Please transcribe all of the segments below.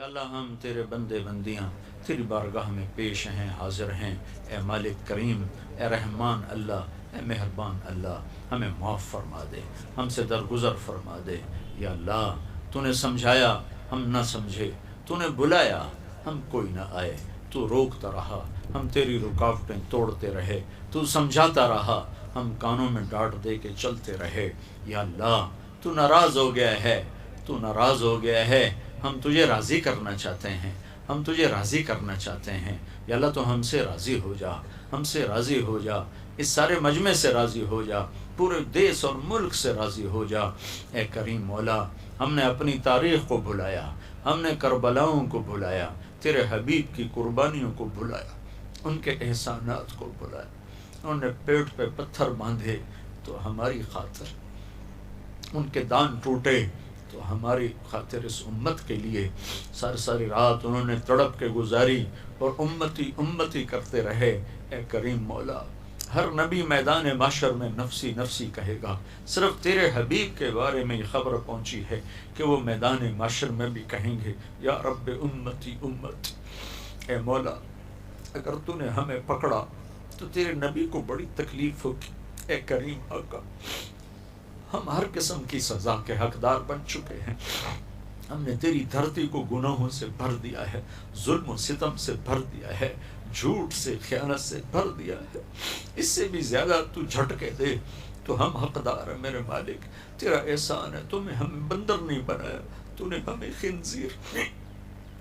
اللہ ہم تیرے بندے بندیاں تیری بارگاہ میں پیش ہیں، حاضر ہیں۔ اے مالک کریم، اے رحمان اللہ، اے مہربان اللہ، ہمیں معاف فرما دے، ہم سے درگزر فرما دے۔ یا اللہ تو نے سمجھایا ہم نہ سمجھے، تو نے بلایا ہم کوئی نہ آئے، تو روکتا رہا ہم تیری رکاوٹیں توڑتے رہے، تو سمجھاتا رہا ہم کانوں میں ڈانٹ دے کے چلتے رہے۔ یا اللہ تو ناراض ہو گیا ہے، تو ناراض ہو گیا ہے، ہم تجھے راضی کرنا چاہتے ہیں، ہم تجھے راضی کرنا چاہتے ہیں۔ یا اللہ تو ہم سے راضی ہو جا، ہم سے راضی ہو جا، اس سارے مجمع سے راضی ہو جا، پورے دیس اور ملک سے راضی ہو جا۔ اے کریم مولا، ہم نے اپنی تاریخ کو بھلایا، ہم نے کربلاؤں کو بھلایا، تیرے حبیب کی قربانیوں کو بھلایا، ان کے احسانات کو بھلایا۔ انہوں نے پیٹ پہ پتھر باندھے تو ہماری خاطر، ان کے دان ٹوٹے تو ہماری خاطر، اس امت کے لیے ساری ساری رات انہوں نے تڑپ کے گزاری اور امتی امتی کرتے رہے۔ اے کریم مولا، ہر نبی میدان محشر میں نفسی نفسی کہے گا، صرف تیرے حبیب کے بارے میں یہ خبر پہنچی ہے کہ وہ میدان محشر میں بھی کہیں گے یا رب امتی امتی۔ اے مولا، اگر تو نے ہمیں پکڑا تو تیرے نبی کو بڑی تکلیف ہوگی۔ اے کریم آقا، ہم ہر قسم کی سزا کے حقدار بن چکے ہیں، ہم نے تیری دھرتی کو گناہوں سے بھر دیا ہے، ظلم و ستم سے بھر دیا ہے، جھوٹ سے، خیانت سے بھر دیا ہے۔ اس سے بھی زیادہ تو جھٹکے دے تو ہم حقدار ہیں میرے مالک، تیرا احسان ہے، تو نے ہمیں بندر نہیں بنایا، تو نے ہمیں خنزیر نہیں،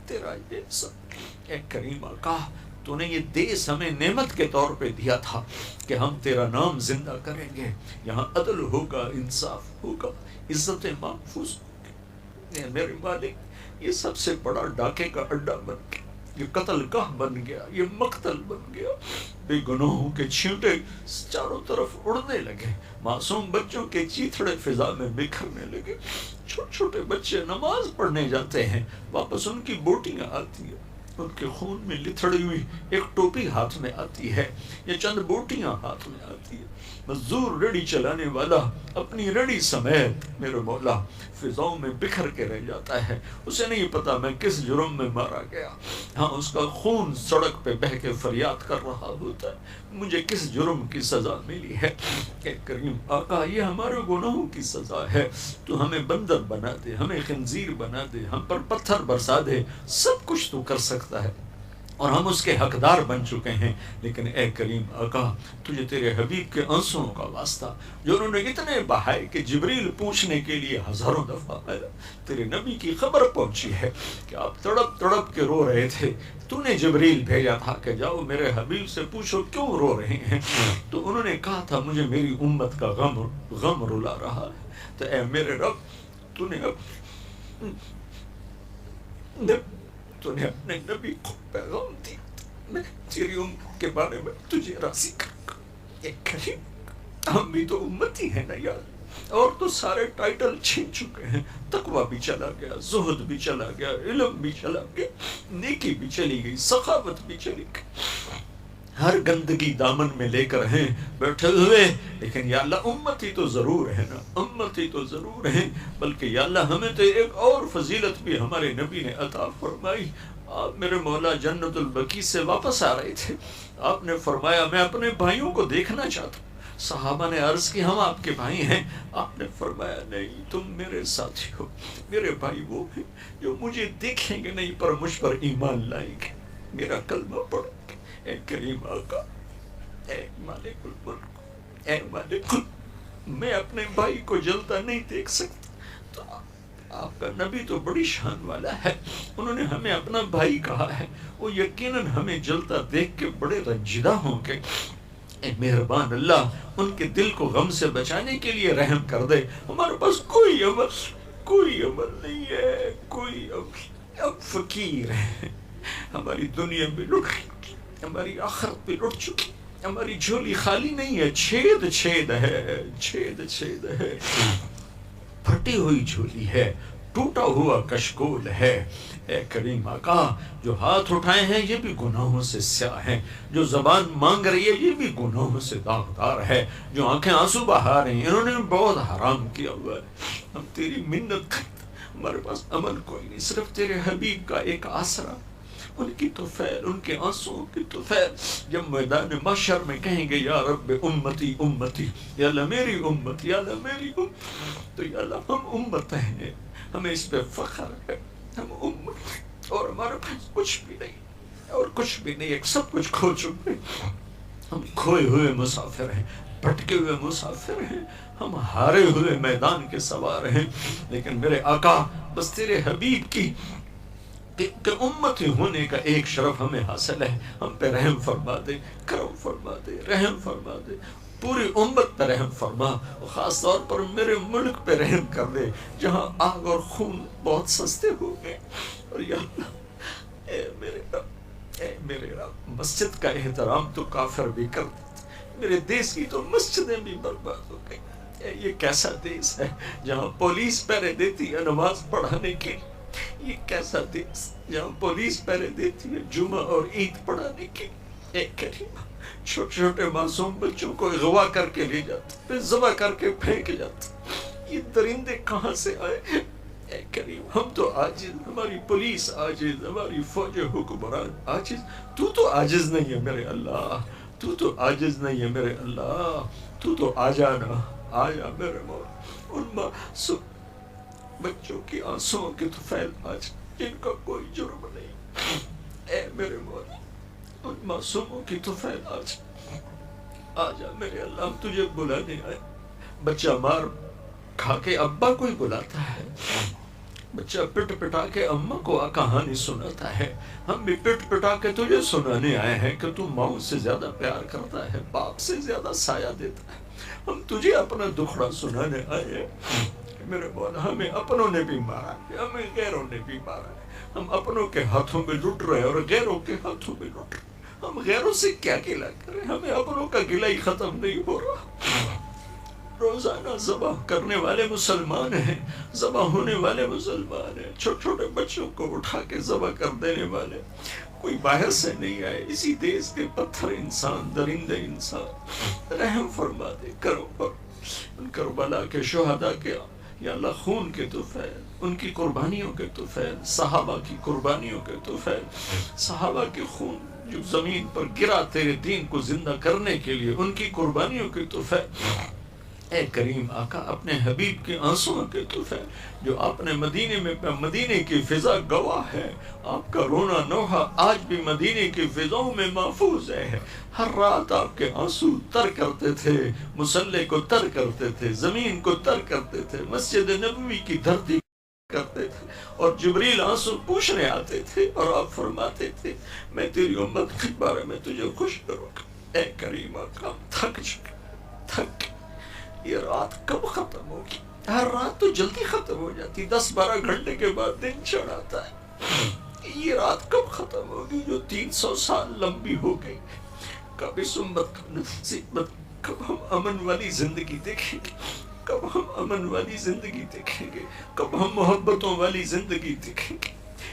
تیرا یہ احسان۔ اے کریم آقا، تو نے یہ دیس ہمیں نعمت کے طور پہ دیا تھا کہ ہم تیرا نام زندہ کریں گے، یہاں عدل ہوگا، انصاف ہوگا، عزت محفوظ ہوگی۔ اے میرے مالک، یہ سب سے بڑا ڈاکے کا اڈا بن گیا، یہ قتل گاہ بن گیا، یہ مقتل بن گیا۔ بے گناہوں کے چھینٹے چاروں طرف اڑنے لگے، معصوم بچوں کے چیتھڑے فضا میں بکھرنے لگے، چھوٹے چھوٹے بچے نماز پڑھنے جاتے ہیں، واپس ان کی بوٹیاں آتی ہیں، ان کے خون میں لتھڑی ہوئی ایک ٹوپی ہاتھ میں آتی ہے یا چند بوٹیاں ہاتھ میں آتی ہے۔ مزدور ریڑھی چلانے والا اپنی ریڑھی سمیت میرے مولا فضاؤں میں بکھر کے رہ جاتا ہے، اسے نہیں پتا میں کس جرم میں مارا گیا، ہاں اس کا خون سڑک پہ بہہ کے فریاد کر رہا ہوتا ہے، مجھے کس جرم کی سزا ملی ہے۔ کہ کریم آقا، یہ ہمارے گناہوں کی سزا ہے، تو ہمیں بندر بنا دے، ہمیں خنزیر بنا دے، ہم پر پتھر برسا دے، سب کچھ تو کر سکتا ہے اور ہم اس کے حقدار بن چکے ہیں۔ لیکن اے کریم آقا، تجھے تیرے حبیب کے آنسوؤں کا واسطہ جو انہوں نے اتنے بہائے کہ جبریل پوچھنے کے لیے ہزاروں دفعہ آیا، تیرے نبی کی خبر پہنچی ہے کہ آپ تڑپ تڑپ کے رو رہے تھے، تو نے جبریل بھیجا تھا کہ جاؤ میرے حبیب سے پوچھو کیوں رو رہے ہیں، تو انہوں نے کہا تھا مجھے میری امت کا غم رلا رہا ہے۔ تو اے میرے رب، تو نے اپنے نبی کو پیغام دی، میں تیری امت کے بارے میں تجھے راضی کروں۔ ایک کریم، ہم بھی تو امتی ہیں نا یار، اور تو سارے ٹائٹل چھین چکے ہیں، تقویٰ بھی چلا گیا، زہد بھی چلا گیا، علم بھی چلا گیا، نیکی بھی چلی گئی، سخاوت بھی چلی گئی، ہر گندگی دامن میں لے کر ہیں بیٹھے ہوئے۔ لیکن یا اللہ امتی تو ضرور ہے نا، امتی تو ضرور ہے، بلکہ یا اللہ ہمیں تو ایک اور فضیلت بھی ہمارے نبی نے عطا فرمائی۔ آپ میرے مولا جنت البقیع سے واپس آ رہے تھے، آپ نے فرمایا میں اپنے بھائیوں کو دیکھنا چاہتا ہوں۔ صحابہ نے عرض کی ہم آپ کے بھائی ہیں، آپ نے فرمایا نہیں، تم میرے ساتھی ہو، میرے بھائی وہ ہیں جو مجھے دیکھیں گے نہیں پر مجھ پر ایمان لائیں گے، میرا کلمہ پڑھیں گے۔ اے کریم آقا، اے مالک الملک، اے مالک میں اپنے بھائی کو جلتا نہیں دیکھ سکتا، تو آپ کا نبی تو بڑی شان والا ہے، انہوں نے ہمیں اپنا بھائی کہا ہے، وہ یقیناً ہمیں جلتا دیکھ کے بڑے رنجیدہ ہوں گے۔ اے مہربان اللہ، ان کے دل کو غم سے بچانے کے لیے رحم کر دے۔ ہمارے پاس کوئی عمل نہیں ہے، کوئی عمل، اب فقیر ہیں، ہماری دنیا بھی لٹ چکی، ہماری آخرت بھی لٹ چکی، ہماری جھولی خالی نہیں ہے، چھید چھید ہے، چھید چھید ہے، پھٹی ہوئی جھولی ہے، ٹوٹا ہوا کشکول ہے۔ اے کریم آقا، جو ہاتھ اٹھائے ہیں یہ بھی گناہوں سے سیاہ ہیں، جو زبان مانگ رہی ہے یہ بھی گناہوں سے داغدار ہے، جو آنکھیں آنسو بہا رہی ہیں انہوں نے بہت حرام کیا ہوا ہے۔ ہم تیری منت کرتے، ہمارے پاس عمل کوئی نہیں، صرف تیرے حبیب کا ایک آسرا، ان کی طفیل، ان کے آنسوں کی طفیل، جب میدان محشر میں کہیں گے یا رب امتی امتی، یا اللہ میری امت، یا اللہ میری امت، تو یا اللہ ہم امت ہیں، ہمیں اس پہ فخر ہے، ہم امت، اور ہمارے پاس کچھ بھی نہیں، اور کچھ بھی نہیں، ایک سب کچھ کھو چکے، ہم کھوئے ہوئے مسافر ہیں، بھٹکے ہوئے مسافر ہیں، ہم ہارے ہوئے میدان کے سوار ہیں، لیکن میرے آقا بس تیرے حبیب کی کہ امتی ہونے کا ایک شرف ہمیں حاصل ہے، ہم پہ رحم فرما دے، کرم فرما دے، رحم فرما دے، پوری امت پہ رحم فرما، اور خاص طور پر میرے ملک پہ رحم کر دے جہاں آگ اور خون بہت سستے ہو گئے، اور یا اللہ اے میرے رب، اے میرے رب، مسجد کا احترام تو کافر بھی کر دیتے، میرے دیس کی تو مسجدیں بھی برباد ہو گئی، اے یہ کیسا دیس ہے جہاں پولیس پہرے دیتی ہے نماز پڑھانے کی، یہ کیسا دیس جہاں پولیس پہرے دیتی ہے جمعہ اور عید پڑھانے کی، اے کریم چھوٹے چھوٹے معصوم بچوں کو اغوا کر کے لے جاتے، پھر ذبح کر کے پھینک جاتے، یہ درندے کہاں سے آئے؟ اے کریم ہم تو عاجز، ہماری پولیس عاجز، ہماری فوج حکمران عاجز، تو عاجز نہیں ہے میرے اللہ، تو عاجز نہیں ہے میرے اللہ، تو آ جانا، آ جا میرے مولا، ان معصوم بچوں کی آنسوں کی طفیل آج جن کا کوئی جرم نہیں، اے میرے مولا ان معصوموں کی طفیل آج آ جا میرے اللہ، ہم تجھے بلانے آئے، بچہ مار کھا کے ابا کو ہی بلاتا ہے، بچہ پٹ پٹا کے اماں کو کہانی سناتا ہے، ہم بھی پٹ پٹا کے تجھے سنانے آئے ہیں کہ تو ماں سے زیادہ پیار کرتا ہے، باپ سے زیادہ سایہ دیتا ہے، ہم تجھے اپنا دکھڑا سنانے آئے ہیں میرے مولا، ہمیں اپنوں نے بھی مارا ہے، ہمیں غیروں نے بھی مارا ہے، ہم اپنوں کے ہاتھوں میں لٹ رہے ہیں اور غیروں کے ہاتھوں میں لٹ رہے ہیں، ہم غیروں سے کیا گلہ کریں، ہمیں اپنوں کا گلہ ہی ختم نہیں ہو رہا، روزانہ ذبح کرنے والے مسلمان ہیں، ذبح ہونے والے مسلمان ہیں، چھوٹے چھوٹے بچوں کو اٹھا کے ذبح کر دینے والے کوئی باہر سے نہیں آئے، اسی دیس کے پتھر انسان، درندے انسان، رحم فرما دے، کرو پر ان کربلا کے شہداء کے یا اللہ خون کے طفیل، ان کی قربانیوں کے طفیل، صحابہ کی قربانیوں کے طفیل، صحابہ کے خون جو زمین پر گرا تیرے دین کو زندہ کرنے کے لیے، ان کی قربانیوں کے طفیل، اے کریم آقا اپنے حبیب کے آنسوں کے طفیل، جو آپ نے مدینے میں، مدینے کی فضا گواہ ہے، آپ کا رونا نوحہ آج بھی مدینے کی فضاؤں میں محفوظ ہے، ہر رات آپ کے آنسو تر کرتے تھے، مصلی کو تر کرتے تھے، زمین کو تر کرتے تھے، مسجد نبوی کی دھرتی کرتے تھے، اور جبریل آنسو پوچھنے آتے تھے، اور آپ فرماتے تھے میں تیری امت کے بارے میں تجھے خوش کروں گا، اے کریم آقا تھک چکے، تھک، یہ رات کب ختم ہوگی؟ ہر رات تو جلدی ختم ہو جاتی، 10-12 گھنٹے کے بعد دن چڑھ آتا ہے، یہ رات کب ختم ہوگی جو 300 سال لمبی ہو گئی؟ کب اس امت کا نصیبت، کب ہم امن والی زندگی دیکھیں گے، کب ہم امن والی زندگی دیکھیں گے، کب ہم محبتوں والی زندگی دیکھیں گے؟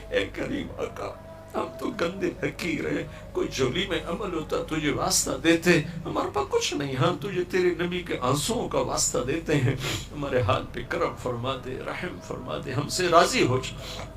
اے کریم آقا ہم تو گندے حقیر ہیں، کوئی جولی میں عمل ہوتا تجھے واسطہ دیتے، ہمارے پاس کچھ نہیں، ہاں تجھے تیرے نبی کے آنسوں کا واسطہ دیتے ہیں، ہمارے حال پہ کرم فرما دے، رحم فرما دے، ہم سے راضی ہو جا،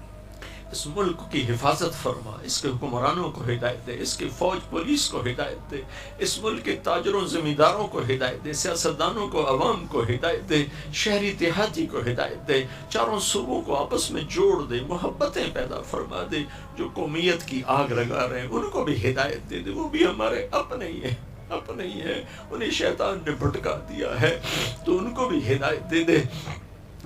اس ملک کی حفاظت فرما، اس کے حکمرانوں کو ہدایت دے، اس کے فوج پولیس کو ہدایت دے، اس ملک کے تاجروں زمینداروں کو ہدایت دے، سیاستدانوں کو، عوام کو ہدایت دے، شہری دیہاتی کو ہدایت دے، چاروں صوبوں کو آپس میں جوڑ دے، محبتیں پیدا فرما دے، جو قومیت کی آگ لگا رہے ہیں ان کو بھی ہدایت دے دے، وہ بھی ہمارے اپنے ہی ہیں، اپنے ہی ہیں، انہیں شیطان نے بھٹکا دیا ہے تو ان کو بھی ہدایت دے دے،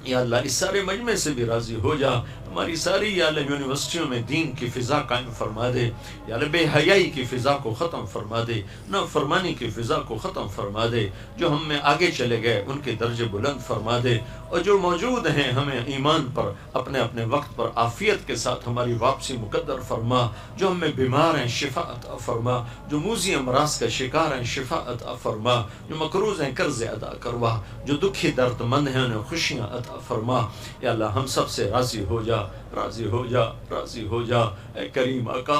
یا اللہ اس سارے مجمع سے بھی راضی ہو جا، ہماری ساری یا اللہ یونیورسٹیوں میں دین کی فضا قائم فرما دے، یا اللہ بے حیائی کی فضا کو ختم فرما دے، نافرمانی کی فضا کو ختم فرما دے، جو ہم میں آگے چلے گئے ان کے درجے بلند فرما دے، اور جو موجود ہیں ہمیں ایمان پر اپنے اپنے وقت پر عافیت کے ساتھ ہماری واپسی مقدر فرما، جو ہم میں بیمار ہیں شفا عطا فرما، جو موذی امراض کا شکار ہیں شفا عطا فرما، جو مقروض ہیں قرض ادا کروا، جو دکھی درد مند ہیں انہیں خوشیاں عطا فرما، یا اللہ ہم سب سے راضی ہو جا، راضی ہو جا، راضی ہو جا، اے کریم آقا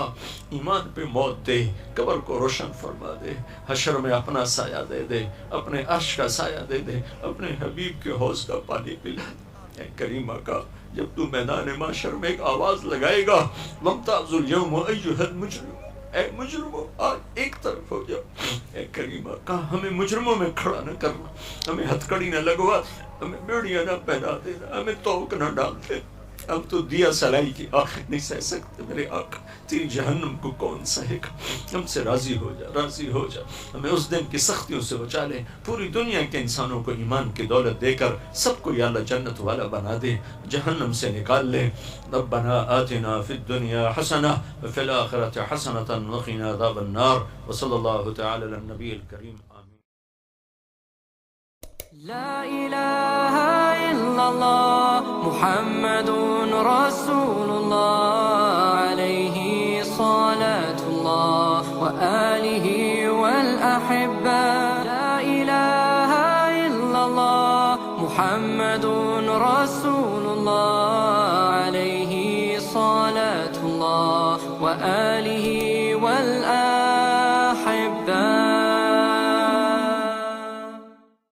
ایمان پہ موت دے، قبر کو روشن فرما دے، حشر میں اپنا سایہ دے دے، اپنے عرش کا سایہ دے دے، اپنے حبیب کے حوض کا پانی پلا دے، اے کریم آقا جب تو میدان معاشر میں ایک آواز لگائے گا وَامْتَازُ الْيَوْمَ أَيُّهَا الْمُجْرِمُ، اے مجرموں آج ایک طرف ہو جاؤ. اے کریم آقا ہمیں مجرموں میں کھڑا نہ کرنا، ہمیں ہتھکڑی نہ لگوا، ہمیں بیڑیاں نہ پہنا دینا، ہمیں توق نہ ڈال دے. اب تو دیا سلائی کی آنکھ نہیں سہ سکتے میرے آقا، تیری جہنم کو کون سہے گا. ہم سے راضی ہو جا، راضی ہو جا، ہمیں اس دن کی سختیوں سے بچا لے. پوری دنیا کے انسانوں کو ایمان کی دولت دے کر سب کو یا اللہ جنت والا بنا دے، جہنم سے نکال لے. ربنا آتنا فی الدنیا حسنہ وفی الآخرۃ حسنۃ وقنا عذاب النار. وصلی اللہ تعالی علی النبی الکریم. آمین. لا إله إلا الله محمد رسول الله عليه صلاة الله وآله والأحبة. لا إله إلا الله محمد رسول الله عليه صلاة الله وآله